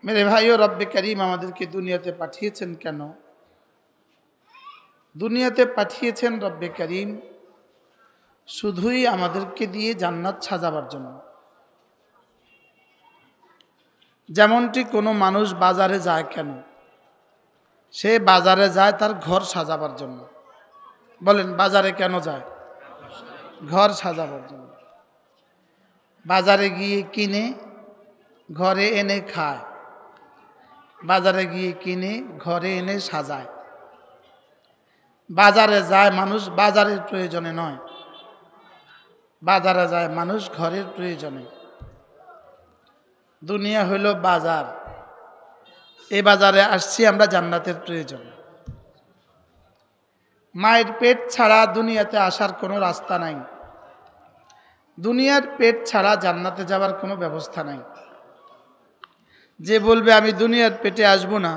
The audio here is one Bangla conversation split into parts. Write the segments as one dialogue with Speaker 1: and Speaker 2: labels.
Speaker 1: मेरे भाइयों, रब्बे करीम আমাদেরকে দুনিয়াতে পাঠিয়েছেন কেন? দুনিয়াতে পাঠিয়েছেন রব্বে করিম শুধুই আমাদেরকে দিয়ে জান্নাত সাজাবার জন্য। যেমনটি কোনো মানুষ বাজারে যায় কেন? সে বাজারে যায় তার ঘর সাজাবার জন্য। বলেন, বাজারে কেন যায়? ঘর সাজাবার জন্য। বাজারে গিয়ে কিনে ঘরে এনে খায়, বাজারে গিয়ে কিনে ঘরে এনে সাজায়। বাজারে যায় মানুষ বাজারের প্রয়োজনে নয়, বাজারে যায় মানুষ ঘরের প্রয়োজনে। দুনিয়া হইল বাজার, এই বাজারে আসছি আমরা জান্নাতের প্রয়োজন। মায়ের পেট ছাড়া দুনিয়াতে আসার কোনো রাস্তা নাই, দুনিয়ার পেট ছাড়া জান্নাতে যাওয়ার কোনো ব্যবস্থা নাই। যে বলবে আমি দুনিয়ার পেটে আসব না,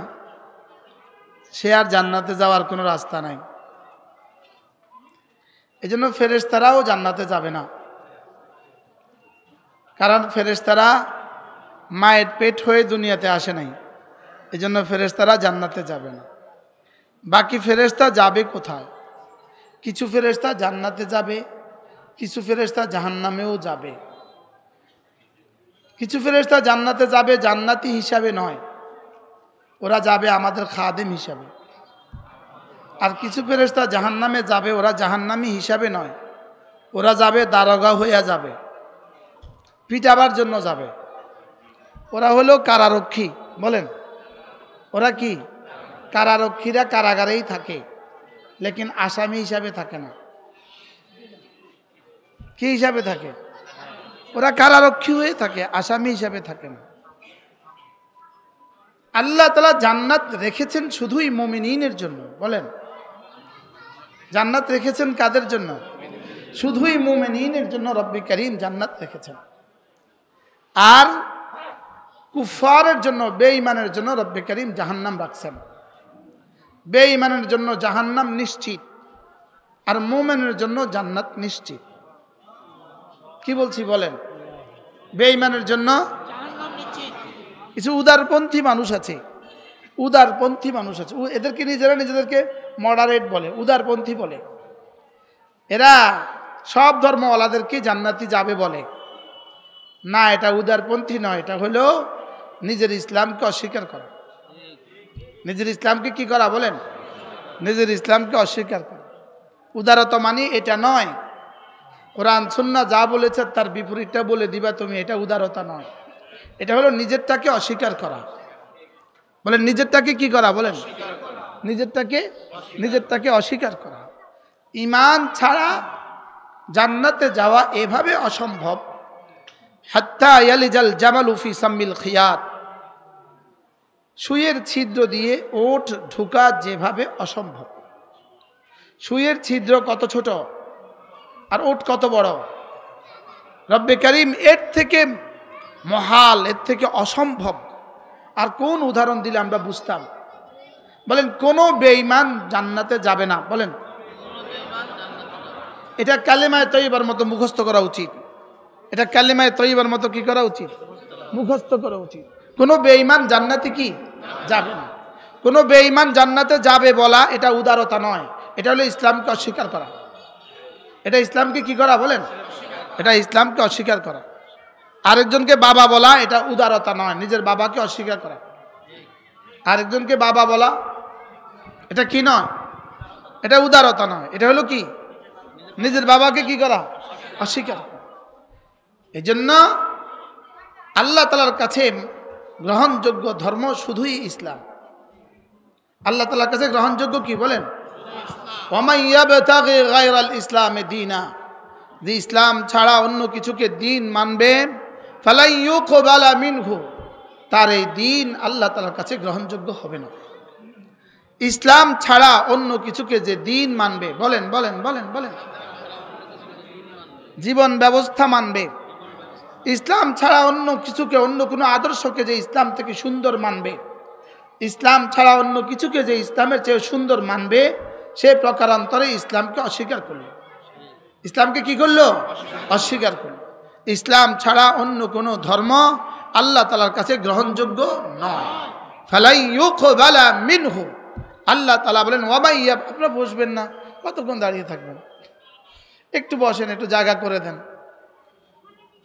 Speaker 1: সে আর জান্নাতে যাওয়ার কোনো রাস্তা নাই। এজন্য ফেরেশতারাও জান্নাতে যাবে না, কারণ ফেরেশতারা মায়ের পেট হয়ে দুনিয়াতে আসে নাই, এজন্য ফেরেশতারা জান্নাতে যাবে না। বাকি ফেরেশতা যাবে কোথায়? কিছু ফেরেশতা জান্নাতে যাবে, কিছু ফেরেশতা জাহান্নামেও যাবে। কিছু ফেরেশতা জান্নাতে যাবে জান্নাতি হিসাবে নয়, ওরা যাবে আমাদের খাদেম হিসাবে। আর কিছু ফেরেশতা জাহান্নামে যাবে, ওরা জাহান্নামী হিসাবে নয়, ওরা যাবে দারোগা হইয়া যাবে, পিটাবার জন্য যাবে। ওরা হলো কারারক্ষী। বলেন, ওরা কি? কারারক্ষীরা কারাগারেই থাকে, লেকিন আসামি হিসাবে থাকে না। কি হিসাবে থাকে? ওরা কারারক্ষী হয়ে থাকে, আসামি হিসাবে থাকে না। আল্লাহ তাআলা জান্নাত রেখেছেন শুধুই মুমিনিনের জন্য। বলেন, জান্নাত রেখেছেন কাদের জন্য? শুধুই মুমিনিনের জন্য রব্বে করিম জান্নাত রেখেছেন। আর কুফারের জন্য, বেঈমানের জন্য রব্বে করিম জাহান্নাম রাখছেন। বেঈমানের জন্য জাহান্নাম নিশ্চিত, আর মুমিনের জন্য জান্নাত নিশ্চিত। কি বলছি বলেন? বেঈমানের জন্য জাহান্নাম নিশ্চিত। কিছু উদারপন্থী মানুষ আছে, উদারপন্থী মানুষ আছে, এদেরকে নিজেদেরকে মডারেট বলে, উদারপন্থী বলে। এরা সব ধর্মওয়ালাদেরকে জান্নাতি যাবে বলে। না, এটা উদারপন্থী নয়, এটা হলো নিজের ইসলামকে অস্বীকার করা। নিজের ইসলামকে কি করা? বলেন, নিজের ইসলামকে অস্বীকার করা। উদারতা মানে এটা নয়, কোরআন সুন্নাহ যা বলেছে তার বিপরীতটা বলে দিবা তুমি, এটা উদারতা নয়। এটা হলো নিজেরটাকে অস্বীকার করা। বলেন, নিজেরটাকে কি করা? বলেন, নিজেরটাকে অস্বীকার করা। ঈমান ছাড়া জান্নাতে যাওয়া এভাবে অসম্ভব। হাত্তা ইয়ালিজাল জামালু ফি সাম্মিল খিয়াত, সুইয়ের ছিদ্র দিয়ে ওট ঢোকা যেভাবে অসম্ভব। সুইয়ের ছিদ্র কত ছোট আর ওট কত বড়! রব্বে করিম এর থেকে মহাল, এর থেকে অসম্ভব আর কোন উদাহরণ দিলে আমরা বুঝতাম? বলেন, কোনো বেঈমান জান্নাতে যাবে না। বলেন, এটা কালেমায়ে তয়্যিবার মতো মুখস্থ করা উচিত। এটা কালেমায়ে তয়্যিবার মতো কি করা উচিত? মুখস্থ করা উচিত। কোনো বেঈমান জান্নাতে কি যাবে না। কোনো বেঈমান জান্নাতে যাবে বলা এটা উদারতা নয়, এটা হলো ইসলামকে অস্বীকার করা। এটা ইসলামকে কি করা? বলেন, এটা ইসলামকে অস্বীকার করা। আরেকজনকে বাবা বলা এটা উদারতা নয়, নিজের বাবাকে অস্বীকার করা। আরেকজনকে বাবা বলা এটা কি নয়? এটা উদারতা নয়, এটা হলো কি? নিজের বাবাকে কি করা? অস্বীকার করা। এই জন্য আল্লাহ তাআলার কাছে গ্রহণযোগ্য ধর্ম শুধুই ইসলাম। আল্লাহ তাআলার কাছে গ্রহণযোগ্য কি? বলেন, ওয়ামান ইয়াবতাগি গায়রাল ইসলামি দীনা, যে ইসলাম ছাড়া অন্য কিছুকে দিন মানবে, ফালাই ইউকবালা মিনহু, তার এই দিন আল্লাহ তাআলার কাছে গ্রহণযোগ্য হবে না। ইসলাম ছাড়া অন্য কিছুকে যে দিন মানবে, বলেন বলেন বলেন বলেন, জীবন ব্যবস্থা মানবে, ইসলাম ছাড়া অন্য কিছুকে, অন্য কোনো আদর্শকে যে ইসলাম থেকে সুন্দর মানবে, ইসলাম ছাড়া অন্য কিছুকে যে ইসলামের চেয়ে সুন্দর মানবে, সে প্রকারান্তরে ইসলামকে অস্বীকার করল। ইসলামকে কি করলো? অস্বীকার করল। ইসলাম ছাড়া অন্য কোনো ধর্ম আল্লাহ তাআলার কাছে গ্রহণযোগ্য নয়। ফালাই ইউকবালা মিনহু, আল্লাহ তাআলা বলেন ওয়ামাইয়া, আপনারা বসবেন না, কতক্ষণ দাঁড়িয়ে থাকবেন? একটু বসেন, একটু জায়গা করে দেন।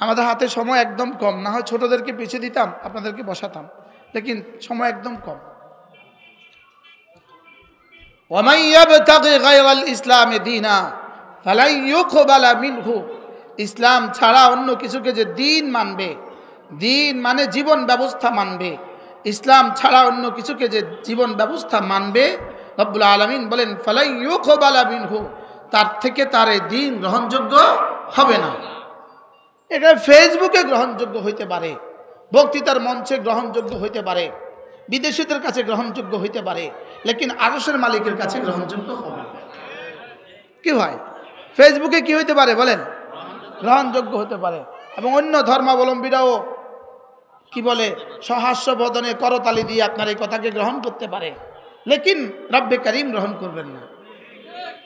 Speaker 1: আমাদের হাতে সময় একদম কম, না হয় ছোটদেরকে পিছিয়ে দিতাম, আপনাদেরকে বসাতাম, লেকিন সময় একদম কম। ওয়ামান ইয়াবতাগি গায়রাল ইসলামি দীনা ফালাই ইউকবালা মিনহু, ইসলাম ছাড়া অন্য কিছুকে যে দিন মানবে, দিন মানে জীবন ব্যবস্থা মানবে, ইসলাম ছাড়া অন্য কিছুকে যে জীবন ব্যবস্থা মানবে, রব্বুল আলামিন বলেন ফালাই ইউকবালা মিনহু, তার থেকে তার এই দিন গ্রহণযোগ্য হবে না। এটা ফেসবুকে গ্রহণযোগ্য হইতে পারে, বক্তৃতার মঞ্চে গ্রহণযোগ্য হইতে পারে, বিদেশিদের কাছে গ্রহণযোগ্য হইতে পারে, লেকিন আরশের মালিকের কাছে গ্রহণযোগ্য হবে না। কি হয়? ফেসবুকে কি হইতে পারে বলেন? গ্রহণযোগ্য হতে পারে, এবং অন্য ধর্মাবলম্বীরাও কি বলে, সহাস্য বদনে করতালি দিয়ে আপনার এই কথাকে গ্রহণ করতে পারে, লেকিন রব্বে কারীম গ্রহণ করবেন না।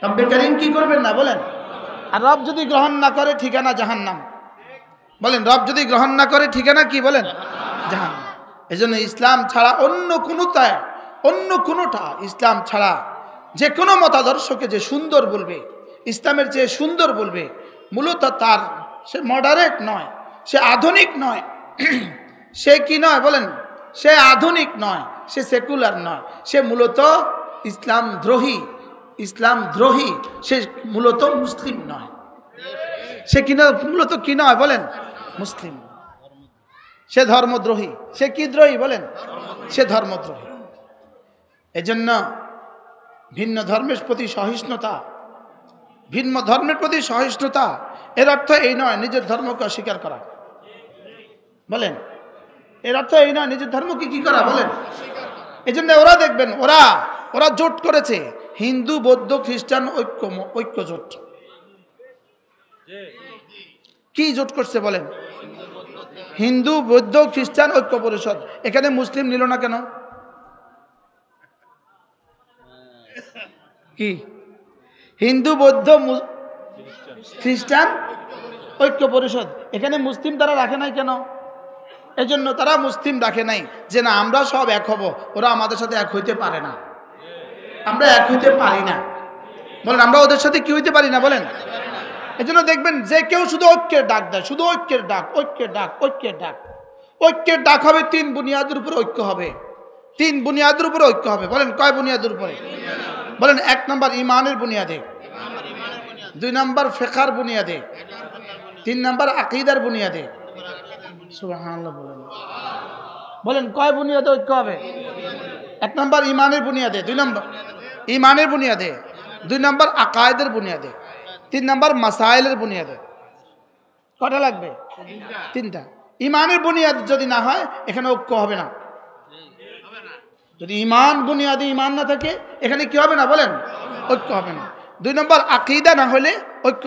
Speaker 1: রব্বে কারীম কি করবেন না বলেন? আর রব যদি গ্রহণ না করে, ঠিকানা জাহান্নাম। বলেন, রব যদি গ্রহণ না করে, ঠিকানা কি বলেন? জাহান্নাম। এজন্য ইসলাম ছাড়া অন্য কোনোটা ইসলাম ছাড়া যে কোনো মতাদর্শকে যে সুন্দর বলবে, ইসলামের চেয়ে সুন্দর বলবে, মূলত তার সে মডারেট নয়, সে আধুনিক নয়, সে কি নয় বলেন? সে আধুনিক নয়, সে সেকুলার নয়, সে মূলত ইসলাম দ্রোহী, সে মূলত মুসলিম নয়। সে কি নয়? মূলত কি নয় বলেন? মুসলিম। সে ধর্মদ্রোহী। সে কি দ্রোহী বলেন? সে ধর্মদ্রোহী। এজন্য ভিন্ন ধর্মের প্রতি সহিষ্ণুতা, এর অর্থ এই নয় নিজের ধর্মকে অস্বীকার করা। বলেন, এর অর্থ এই নয় নিজের ধর্মকে কি করা বলেন? এজন্য ওরা দেখবেন, ওরা জোট করেছে, হিন্দু বৌদ্ধ খ্রিস্টান ঐক্য জোট। কি জোট করছে বলেন? হিন্দু বৌদ্ধ খ্রিস্টান ঐক্য পরিষদ। এখানে মুসলিম নিল না কেন? কি হিন্দু বৌদ্ধ খ্রিস্টান ঐক্য পরিষদ, এখানে মুসলিম তারা রাখে নাই কেন? এজন্য তারা মুসলিম রাখে নাই যে না, আমরা সব এক হব, ওরা আমাদের সাথে এক হইতে পারে না, আমরা এক হইতে পারি না। বলেন, আমরা ওদের সাথে কি হইতে পারি না বলেন? এজন্য দেখবেন যে কেউ শুধু ঐক্যের ডাক দেয়, শুধু ঐক্যের ডাক হবে। তিন বুনিয়াদের উপরে ঐক্য হবে, বলেন কয় বুনিয়াদের উপরে? বলেন, 1 নম্বর ইমানের বুনিয়াদে, 2 নম্বর ফিকহের বুনিয়াদে, 3 নম্বর আকীদার বুনিয়াদে। সুবহানাল্লাহ বলেন কয় বুনিয়াদে ঐক্য হবে? 1 নম্বর ইমানের বুনিয়াদে, 2 নম্বর আকায়েদের বুনিয়াদে, 3 নম্বর মাসাইলের বুনিয়াদে। কটা লাগবে? 3টা। ইমানের বুনিয়াদ যদি না হয়, এখানে ঐক্য হবে না। যদি বুনিয়াদে ইমান না থাকে, এখানে কি হবে না বলেন? ঐক্য হবে না। 2 নম্বর আকীদা না হলে ঐক্য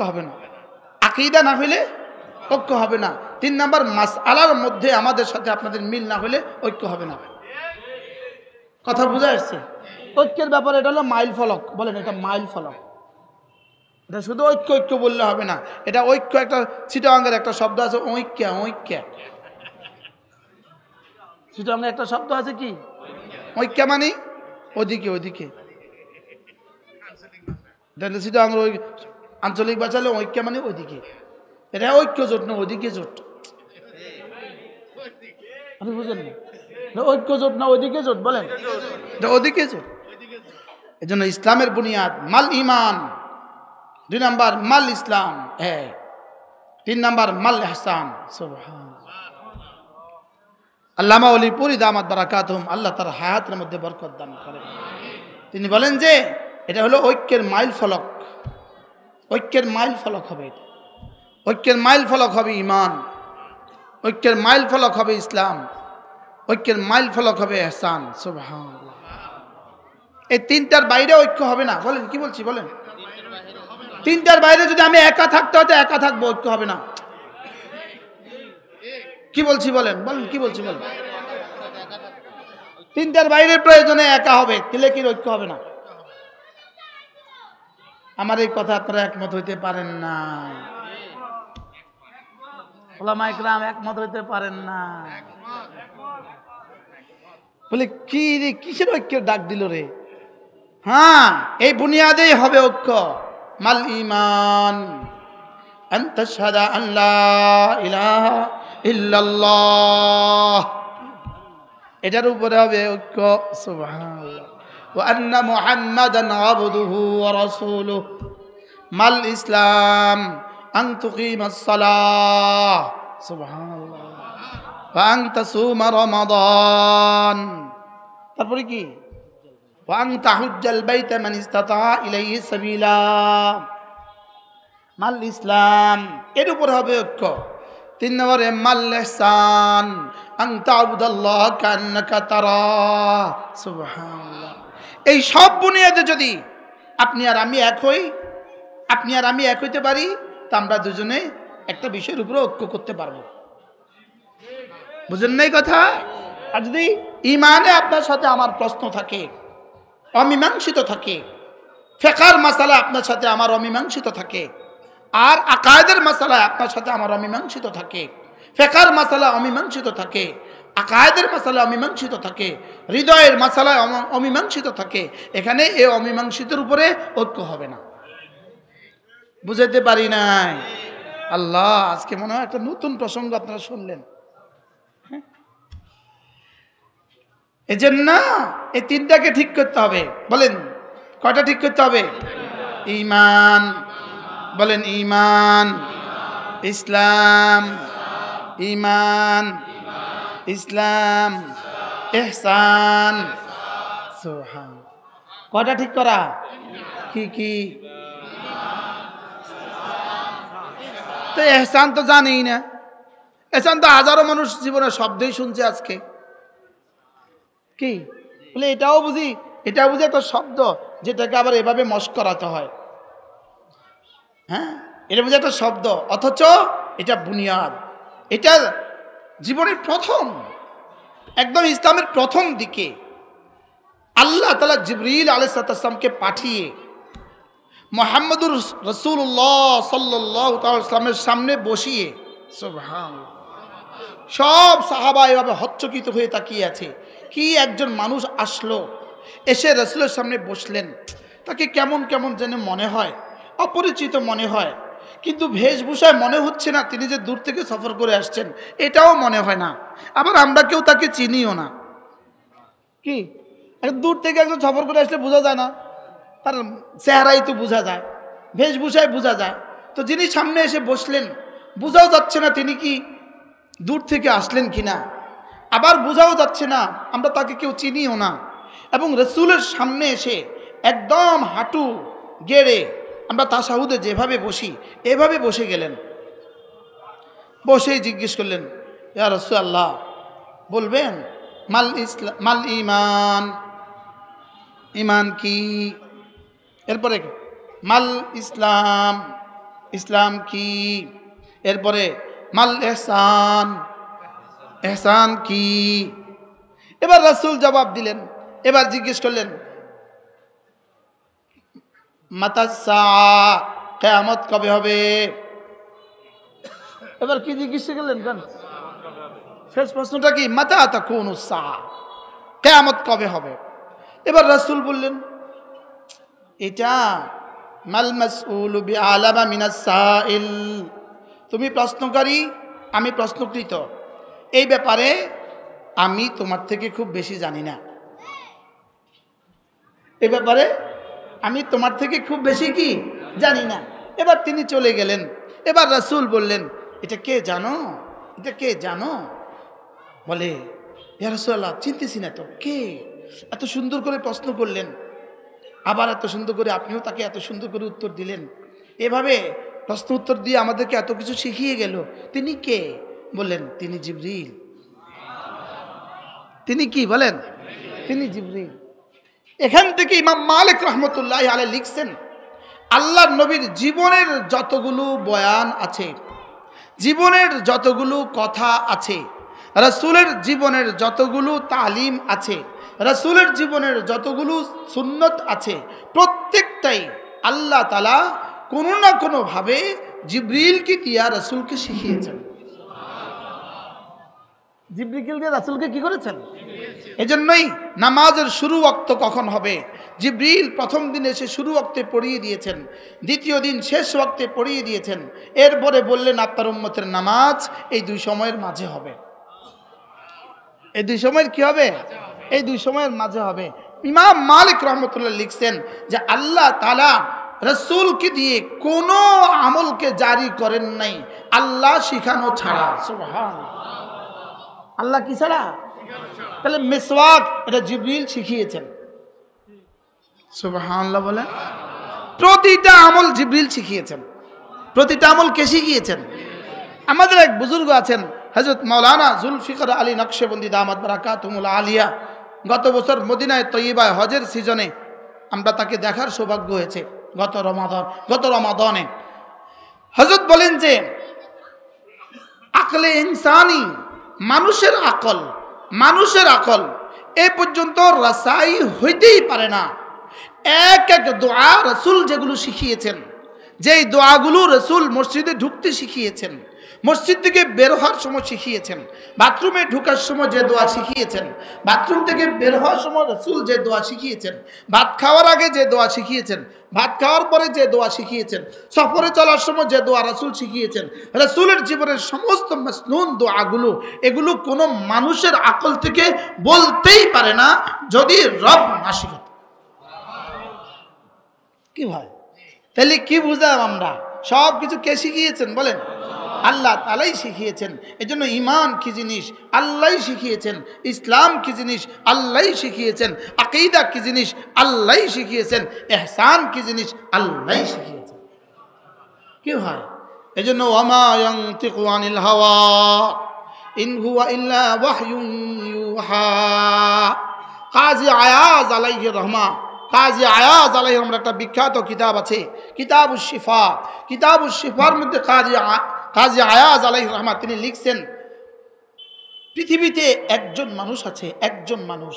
Speaker 1: হবে না, 3 নম্বর মাসআলার মধ্যে আমাদের সাথে আপনাদের মিল না হলে ঐক্য হবে না। কথা বুঝা আসছে? ঐক্যের ব্যাপারে এটা হলো মাইল ফলক। বলেন, এটা মাইল ফলক। এটা শুধু ঐক্য বললে হবে না। এটা ঐক্য একটা চিটাগাঙ্গের একটা শব্দ আছে, ঐক্য। চিটাগাঙ্গের একটা শব্দ আছে কি? ঐক্য মানে ওদিকে। চিটাগাঙ্গের ওই আঞ্চলিক ভাষা হলো ঐক্য মানে ওইদিকে। এটা ঐক্য জোট না, ওদিকে জোট। আপনি বুঝেন না? ঐক্য জোট না, ওদিকে জোট। বলেন, এটা ওদিকে জোট। এই জন্য ইসলামের বুনিয়াদ মাল ইমান, 2 নম্বর মাল ইসলাম, 3 নম্বর মাল ইহসান। আল্লামা ওলিপুরি দামাত বারাকাতুহুম, আল্লাহ তার হায়াতের মধ্যে বরকত দান করেন। তিনি বলেন যে এটা হলো ঐক্যের মাইল ফলক। ঐক্যের মাইল ফলক হবে, ঐক্যের মাইল ফলক হবে ইমান, ঐক্যের মাইল ফলক হবে ইসলাম, ঐক্যের মাইল ফলক হবে ইহসান। সুবহানাল্লাহ। এই 3টার বাইরে ঐক্য হবে না। বলেন, কি বলছি বলেন? 3টার বাইরে যদি আমি একা থাকতে হতো, একা থাকবো, ঐক্য হবে না। কি বলছি বলেন? কি বলছি বলেন? 3টার বাইরে প্রয়োজনে একা হবে, দিলে কি ঐক্য হবে না? আমার এই কথা আপনারা একমত হইতে পারেন না। ওলামায়ে কেরাম একমত হইতে পারেন না। বলে কি রে, কিসের ঐক্যের ডাক দিল রে? হ্যাঁ, এই বুনিয়াদেই হবে ঐক্য। মাল ঈমান আন তাশহাদা আন লা ইলাহা ইল্লাল্লাহ, এটার উপরে হবে ঐক্য। সুবহানাল্লাহ। ওয়া আন্না মুহাম্মাদান আবদুহু ওয়া রাসূলুহু। মাল ইসলাম আন তুকিমাস সালাহ, সুবহানাল্লাহ, ওয়া আন তাসুমা রমাদান, তারপরে কি ওয়া আন তাহুজ্জাল বাইতা মান ইসতাতা ইলাইহি সাবিলা। মাল ইসলাম, এর উপরে হবে ঐক্য। 3 নম্বরে মাল ইহসান আন তা'বুদাল্লাহ কান্নাকা তারাহ, সুবহানাল্লাহ। এই সব বুনিয়াদে যদি আপনি আর আমি এক হই, আপনি আর আমি এক হইতে পারি, তা আমরা দুজনে একটা বিষয়ের উপরে ঐক্য করতে পারবো। বুঝেন নাই কথা? আর যদি ইমানে আপনার সাথে আমার প্রশ্ন থাকে, অমীমাংসিত থাকে, ফিকহের মাসালা আপনার সাথে আমার অমীমাংসিত থাকে, আর আকায়েদের মাসালায় আপনার সাথে আমার অমীমাংসিত থাকে, ফিকহের মাসালা অমীমাংসিত থাকে, আকায়েদের মাসালা অমীমাংসিত থাকে, হৃদয়ের মাসালায় অমীমাংসিত থাকে, এখানে এই অমীমাংসিতের উপরে ঐক্য হবে না। বুঝাইতে পারি নাই? আল্লাহ, আজকে মনে হয় একটা নতুন প্রসঙ্গ আপনারা শুনলেন। এই জন্য এই 3টাকে ঠিক করতে হবে। বলেন কয়টা ঠিক করতে হবে? ঈমান, বলেন ঈমান, ইসলাম, ঈমান, ইসলাম, ইহসান। সুবহান, কয়টা ঠিক করা? কি কি? তো ইহসান তো জানেই না। ইহসান তো হাজারো মানুষ জীবনে শব্দই শুনছে আজকে। কি বলে? এটাও বুঝি, এটাও বুঝি একটা শব্দ যেটাকে আবার এভাবে মস্ক করাতে হয়। হ্যাঁ, এটা বুঝি একটা শব্দ, অথচ এটা বুনিয়াদ। এটা জীবনের প্রথম, একদম ইসলামের প্রথম দিকে আল্লাহ তাআলা জিবরিল আলাইহিস সালামকে পাঠিয়ে মুহাম্মদুর রাসূলুল্লাহ সাল্লাল্লাহু তাআলা সাল্লামের সামনে বসিয়ে, সুবহানাল্লাহ, সব সাহাবা এভাবে হচ্চকিত হয়ে তাকিয়ে আছে। কি একজন মানুষ আসলো, এসে রাসূলের সামনে বসলেন, তাকে কেমন কেমন যেন মনে হয়, অপরিচিত মনে হয়, কিন্তু বেশভূষায় মনে হচ্ছে না তিনি যে দূর থেকে সফর করে আসছেন, এটাও মনে হয় না। আবার আমরা কেউ তাকে চিনিও না। কি দূর থেকে একজন সফর করে আসলে বোঝা যায় না? তার চেহারাই তো বোঝা যায়, বেশভূষায় বোঝা যায়। তো যিনি সামনে এসে বসলেন, বোঝাও যাচ্ছে না তিনি কি দূর থেকে আসলেন কিনা, আবার বোঝাও যাচ্ছে না আমরা তাকে কেউ চিনিও না। এবং রাসূলের সামনে এসে একদম হাঁটু গেড়ে আমরা তাশাহুদে যেভাবে বসি এভাবে বসে গেলেন। বসেই জিজ্ঞেস করলেন, ইয়া রাসূলুল্লাহ, বলবেন মাল ইসলাম, মাল ঈমান, ঈমান কি? এরপরে মাল ইসলাম, ইসলাম কি? এরপরে মাল ইহসান, ইহসান কি? এবার রাসূল জবাব দিলেন। এবার জিজ্ঞেস করলেন, মাতাস সাআ, কিয়ামত কবে হবে? এবার কি জিজ্ঞেস করলেন? কেন শেষ প্রশ্নটা কি? মাতা তাকুনুস সাআ, কিয়ামত কবে হবে? এবার রাসূল বললেন, এটা মাল মাসউলু বিআলামা মিনাস সাইল, তুমি প্রশ্নকারী, আমি প্রশ্নকৃত, এই ব্যাপারে আমি তোমার থেকে খুব বেশি জানি না। এই ব্যাপারে আমি তোমার থেকে খুব বেশি কি জানি না। এবার তিনি চলে গেলেন। এবার রাসূল বললেন, এটা কে জানো? এটা কে জানো? বলে, ইয়া রাসূলুল্লাহ, চিনতেছি না তো, কে? এত সুন্দর করে প্রশ্ন করলেন, আবার এত সুন্দর করে আপনিও তাকে এত সুন্দর করে উত্তর দিলেন। এভাবে প্রশ্ন উত্তর দিয়ে আমাদেরকে এত কিছু শিখিয়ে গেল। তিনি কে? বললেন, তিনি জিবরিল। তিনি কি বলেন? তিনি জিবরিল। এখান থেকে ইমাম মালিক রহমতুল্লাহ আলাইহি লিখছেন, আল্লাহর নবীর জীবনের যতগুলো বয়ান আছে, জীবনের যতগুলো কথা আছে, রাসূলের জীবনের যতগুলো তালিম আছে, রাসূলের জীবনের যতগুলো সুন্নত আছে, প্রত্যেকটাই আল্লাহ তাআলা কোনো না কোনোভাবে জিবরিলকে দিয়া রাসূলকে শিখিয়েছেন। জিব্রিল দিয়ে রাসূলকে কি করেছেন? এজন্যই নামাজের শুরু ওয়াক্ত কখন হবে, জিব্রিল প্রথম দিন এসে শুরু ওয়াক্তে পড়িয়ে দিয়েছেন, দ্বিতীয় দিন শেষ ওয়াক্তে পড়িয়ে দিয়েছেন। এরপরে বললেন আপনার উম্মতের নামাজ এই দুই সময়ের মাঝে হবে। এই দুই সময়ের কি হবে? এই দুই সময়ের মাঝে হবে। ইমাম মালিক রহমতুল্লাহ লিখছেন যে আল্লাহ তাআলা রাসূলকে দিয়ে কোনো আমলকে জারি করেন নাই আল্লাহ শিখানো ছাড়া। সুবহানাল্লাহ। আল্লাহ কি ছাড়া? তাহলে মিসওয়াক এটা জিবরিল শিখিয়েছেন। সুবহানাল্লাহ বলেন। প্রতিটা আমল জিবরিল শিখিয়েছেন। প্রতিটা আমল কে শিখিয়েছেন? আমাদের এক বুজুর্গ আছেন হযরত মাওলানা জুলফিকার আলী নকশবন্দি দামাত বারাকাতুহুল আলিয়া। গত বছর মদিনায় তয়্যিবায় হজের সিজনে আমরা তাকে দেখার সৌভাগ্য হয়েছে। গত রমাদানে হযরত বলেন যে আকলে ইনসানি, মানুষের আকল এ পর্যন্ত রাসাই হইতেই পারে না। এক এক দোয়া রাসূল যেগুলো শিখিয়েছেন, যেই দোয়াগুলো রাসূল মসজিদে ঢুকতে শিখিয়েছেন, মসজিদ থেকে বের হওয়ার সময় শিখিয়েছেন, বাথরুমে ঢোকার সময় যে দোয়া শিখিয়েছেন, বাথরুম থেকে বের হওয়ার সময় রাসূল যে দোয়া শিখিয়েছেন, ভাত খাওয়ার আগে যে দোয়া শিখিয়েছেন, ভাত খাওয়ার পরে যে দোয়া শিখিয়েছেন, সফরে চলার সময় যে দোয়া রাসূল শিখিয়েছেন, রাসূলের জীবনের সমস্ত মাসনুন দোয়াগুলো, এগুলো কোনো মানুষের আকল থেকে বলতেই পারে না যদি রব না শিখাত। কি ভাই, তাহলে কি বুঝলাম আমরা? সব কিছু কে শিখিয়েছেন বলেন? আল্লাহ তাআলাই শিখিয়েছেন। এজন্য ঈমান কি জিনিস আল্লাহই শিখিয়েছেন, ইসলাম কি জিনিস আল্লাহই শিখিয়েছেন, আকীদা কি জিনিস আল্লাহই শিখিয়েছেন, ইহসান কি জিনিস আল্লাহই শিখিয়েছেন। কি হয়? এজন্য ওয়ামা ইয়ানতিকু আনিল হাওয়া ইন হুয়া ইল্লা ওয়াহয়ুন ইউহা। কাজী আয়াজ আলাইহির রহমা, কাজী আয়াজ আলাইহির রহমার একটা বিখ্যাত কিতাব আছে কিতাবুশ শিফা। কিতাবুশ শিফার মধ্যে কাজী আয়াজ আলাইহির রহমা তিনি লিখছেন পৃথিবীতে একজন মানুষ আছে, একজন মানুষ,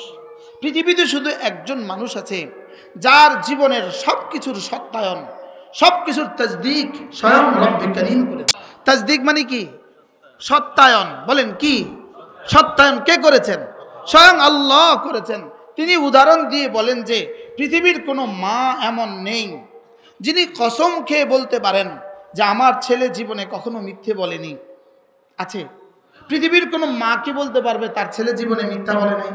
Speaker 1: পৃথিবীতে শুধু একজন মানুষ আছে যার জীবনের সব কিছুর সত্যায়ন, সব কিছুর তাসদিক স্বয়ং রব্বে কারীম করেছেন। তাসদিক মানে কি? সত্যায়ন। বলেন কি? সত্যায়ন কে করেছেন? স্বয়ং আল্লাহ করেছেন। তিনি উদাহরণ দিয়ে বলেন যে পৃথিবীর কোনো মা এমন নেই যিনি কসম খেয়ে বলতে পারেন যে আমার ছেলে জীবনে কখনো মিথ্যে বলেনি। আছে? পৃথিবীর কোনো মা কি বলতে পারবে তার ছেলে জীবনে মিথ্যা বলে নাই?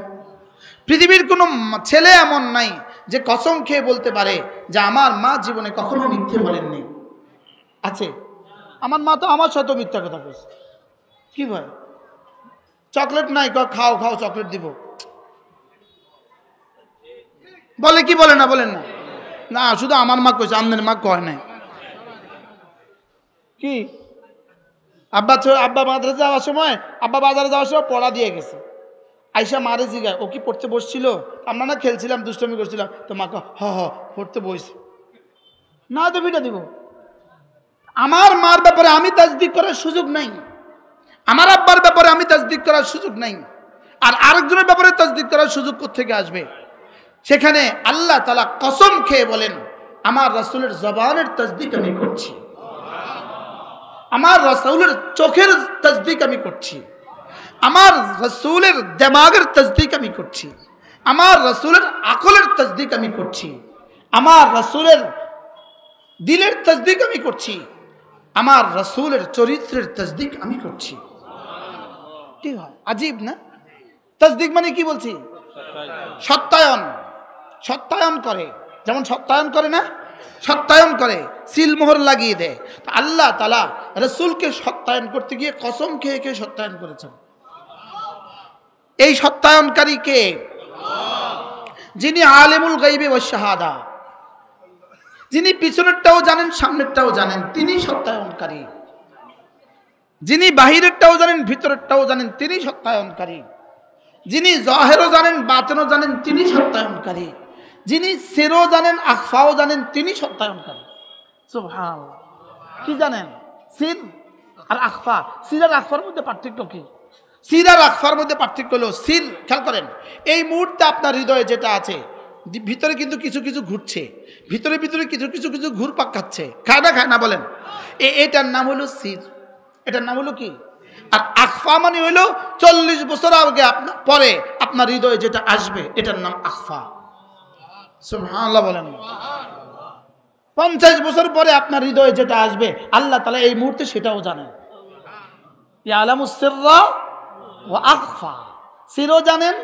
Speaker 1: পৃথিবীর কোনো ছেলে এমন নাই যে কসম খেয়ে বলতে পারে যে আমার মা জীবনে কখনো মিথ্যে বলেননি। আছে? আমার মা তো আমার সাথে মিথ্যা কথা বলছে। কি ভাই, চকলেট নাই, খাও খাও চকলেট দিব, বলে কি বলে না? বলেন না? না, শুধু আমার মা কইছে, আপনার মা কয় নাই। কি আব্বা মাদ্রাসা যাওয়ার সময়, আব্বা বাজারে যাওয়ার সময় পড়া দিয়ে গেছে, আইসা মারে জিগায় ও কি পড়তে বসছিল? আমরা না খেলছিলাম, দুষ্টমি করছিলাম, তো মা পড়তে বসছে না, তো ভিটা দিব। আমার মার ব্যাপারে আমি তাসদিক করার সুযোগ নাই, আমার আব্বার ব্যাপারে আমি তাসদিক করার সুযোগ নাই, আর আরেকজনের ব্যাপারে তাসদিক করার সুযোগ কোত্থেকে আসবে? সেখানে আল্লাহ তাআলা কসম খেয়ে বলেন আমার রাসূলের জবানের তাসদিক আমি করছি, আমার রাসূলের চোখের তাসদিক আমি করছি, আমার রাসূলের দিমাগের তাসদিক আমি করছি, আমার রাসূলের আকলের তাসদিক আমি করছি, আমার রাসূলের দিলের তাসদিক আমি করছি, আমার রাসূলের চরিত্রের তাসদিক আমি করছি। কি হয়? আজীব না? তাসদিক মানে কি বলছি? সত্যায়ন। সত্যায়ন করে, যেমন সত্যায়ন করে না, সত্যায়ন করে, সিলমোহর লাগিয়ে দেয়। আল্লাহ তাআলা রাসূলকে সত্যায়ন করতে গিয়ে কসম খেয়ে খেয়ে সত্যায়ন করেছেন। এই সত্যায়নকারী কে? যিনি আলিমুল গায়বি ওয়াশ শাহাদা, যিনি পিছনেরটাও জানেন সামনেরটাও জানেন, তিনি সত্যায়নকারী। যিনি বাহিরেরটাও জানেন ভিতরেরটাও জানেন, তিনি সত্যায়নকারী। যিনি জাহেরও জানেন বাতিনও জানেন, তিনি সত্যায়নকারী। যিনি সিরও জানেন আখফাও জানেন, তিনি সত্যায়নকারী। সুবহানাল্লাহ। কি জানেন? সির আর আখফা। সির আর আখফার মধ্যে পার্থক্য কি? সির আর আখফার মধ্যে পার্থক্য হলো সির, খেয়াল করেন, এই মুহূর্তে আপনার হৃদয়ে যেটা আছে ভিতরে কিন্তু কিছু কিছু ঘুরছে, ভিতরে ভিতরে কিছু কিছু কিছু ঘুরপাক খাচ্ছে, খায় না বলেন? এটার নাম হলো সির। এটার নাম হলো কি? আর আখফা মানে হইল 40 বছর আগে পরে আপনার হৃদয়ে যেটা আসবে এটার নাম আখফা। সুবহানাল্লাহ বলেন। 50 বছর পরে আপনার হৃদয়ে যেটা আসবে আল্লাহ তাআলা এই মুহূর্তে সেটাও জানেন। ইয়ালামুস সিররা ওয়া আখফা, সিরও জানেন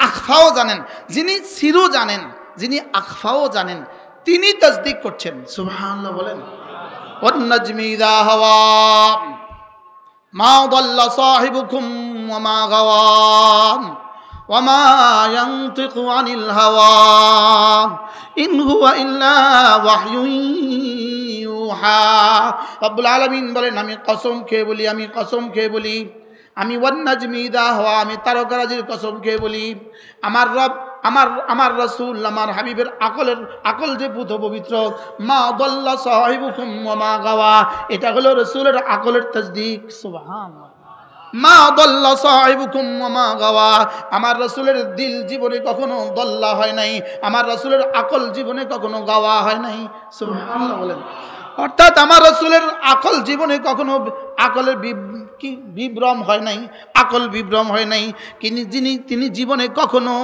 Speaker 1: আখফাও জানেন। যিনি সিরও জানেন, যিনি আখফাও জানেন, তিনি তাসদিক করছেন। সুবহানাল্লাহ বলেন। ওয়ান নাজমি ইযা হাওয়া মা দাল্লা সাহিবুকুম ওয়া মা গাওয়া ওয়া মা ইয়ানতিকু আনিল হাওয়া ইন হুয়া ইল্লা ওয়াহয়ুন ইউহা। রব্বুল আলামিন বলেন, আমি কসম খেয়ে বলি, আমি কসম খেয়ে বলি, আমি ওয়ান নাজমি ইযা হাওয়া, আমি তারকারাজির কসম খেয়ে বলি, আমার রব, আমার রাসূল, আমার হাবিবের আকল যে পুত পবিত্র। মা দাল্লা সাহিবুকুম ওয়া মা গাওয়া, এটা হলো রাসূলের আকলের তাসদীক। সুবহানাল্লাহ। মা দাল্লা সাহিবুকুম ওয়া মা গাওয়া, আমার রাসূলের দিল জীবনে কখনো দল্লা হয় নাই, আমার রাসূলের আকল জীবনে কখনো গাওয়া হয় নাই। সুবহানাল্লাহ বলেন। অর্থাৎ আমার রাসূলের আকল জীবনে কখনো আকলের বিভ্রম হয় নাই, আকল বিভ্রম হয় নাই। তিনি জীবনে কখনো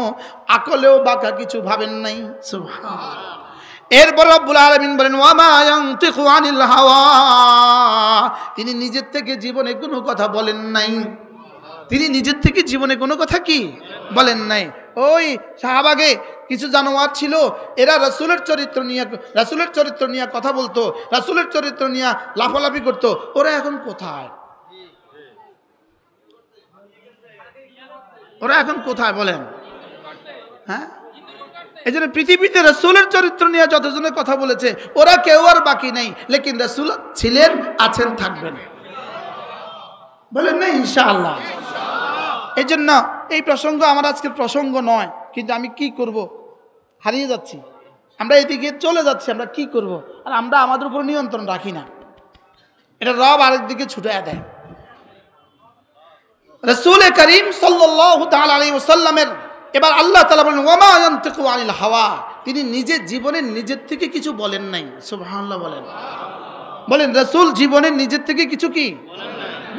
Speaker 1: আকলেও বাঁকা কিছু ভাবেন নাই। সুবহানাল্লাহ। এরপর রব্বুল আলামিন বলেন, ওয়া মা ইয়ানতিকু আনিল হাওয়া, তিনি নিজের থেকে জীবনে কোনো কথা বলেন নাই। তিনি নিজের থেকে জীবনে কোনো কথা কি বলেন নাই। ওই শাহবাগে কিছু জানোয়ার ছিল, এরা রাসূলের চরিত্র নিয়ে কথা বলতো, রাসূলের চরিত্র নিয়ে লাফালাফি করতো। ওরা এখন কোথায়? ওরা এখন কোথায় বলেন? হ্যাঁ, এই জন্য পৃথিবীতে রাসূলের চরিত্র নিয়ে যতজনের কথা বলেছে ওরা কেউ আর বাকি নাই। লেকিন রাসূল ছিলেন, আছেন, থাকবেন। বলেন না ইনশাআল্লাহ। এই জন্য এই প্রসঙ্গ আমার আজকের প্রসঙ্গ নয়, কিন্তু আমি কি করব, হারিয়ে যাচ্ছি, আমরা এদিকে চলে যাচ্ছি, আমরা কি করব? আর আমরা আমাদের উপর নিয়ন্ত্রণ রাখি না, এটা রব আরেকদিকে ছুটে দেয়। রাসূল করিম সাল্লাল্লাহু তাআলা আলাইহি ওয়াসাল্লামের এবার আল্লাহ তাআলা বলেন, ওয়া মা ইয়ানতিকু আনিল হাওয়া, তিনি নিজের জীবনে নিজের থেকে কিছু বলেন নাই। সুবহানাল্লাহ বলেন। বলেন, রাসূল জীবনের নিজের থেকে কিছু কি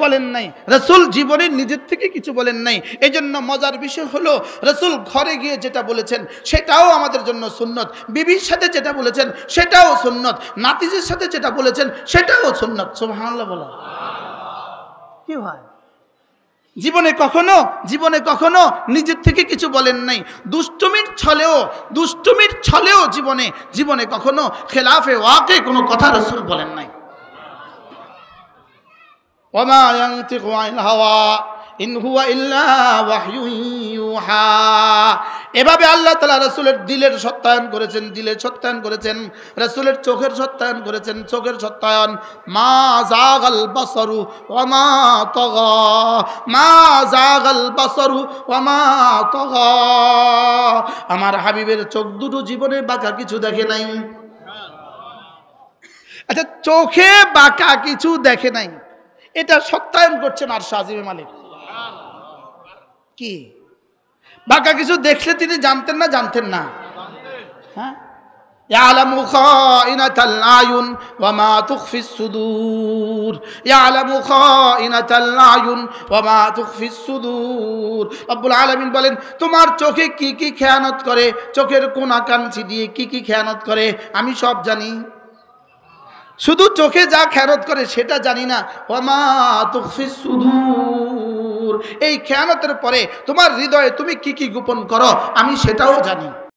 Speaker 1: বলেন নাই। রাসূল জীবনের নিজের থেকে কিছু বলেন নাই। এই জন্য মজার বিষয় হলো, রাসূল ঘরে গিয়ে যেটা বলেছেন সেটাও আমাদের জন্য সুন্নত, বিবির সাথে যেটা বলেছেন সেটাও সুন্নত, নাতিজের সাথে যেটা বলেছেন সেটাও সুন্নত। সুবহানাল্লাহ বলেন। কি হয়? জীবনে কখনো নিজের থেকে কিছু বলেন নাই। দুষ্টুমির ছলেও জীবনে কখনো খেলাফে ওয়াকে কোনো কথা রাসূল বলেন নাই। ওয়ামা ইয়ানতিকু আনিল হাওয়া ইন হুয়া ইল্লা ওয়াহয়ুন ইউহা। এভাবে আল্লাহ তাআলা রাসূলের দিলের সত্যায়ন করেছেন, রাসূলের চোখের সত্যায়ন করেছেন, চোখের সত্যায়ন। মা যাগাল বাসারু ওয়া মা তাগা, মা যাগাল বাসারু ওয়া মা তাগা। আমার হাবিবের চোখ দুটো জীবনে বাঁকা কিছু দেখে নাই। আচ্ছা, চোখে বাঁকা কিছু দেখে নাই, এটা সত্যায়ন করছেন আরশ আজিমে মালিক। কি বাঁকা কিছু দেখলে তিনি জানতেন না? হ্যাঁ, ইয়ালামু খাইনাতাল আয়ুন ওয়া মা তুখফিস সুদূর, ইয়ালামু খাইনাতাল আয়ুন ওয়া মা তুখফিস সুদূর। রব্বুল আলামিন বলেন, তোমার চোখে কি কি খেয়ানত করে, চোখের কোনা কাঞ্চি দিয়ে কি কি খেয়ানত করে আমি সব জানি। শুধু চোখে যা খেয়ানত করে সেটা জানি না, ওয়া মা তুখফিস সুদূর, এই খেয়ানতের পরে তোমার হৃদয়ে তুমি কি কি গোপন করো আমি সেটাও জানি।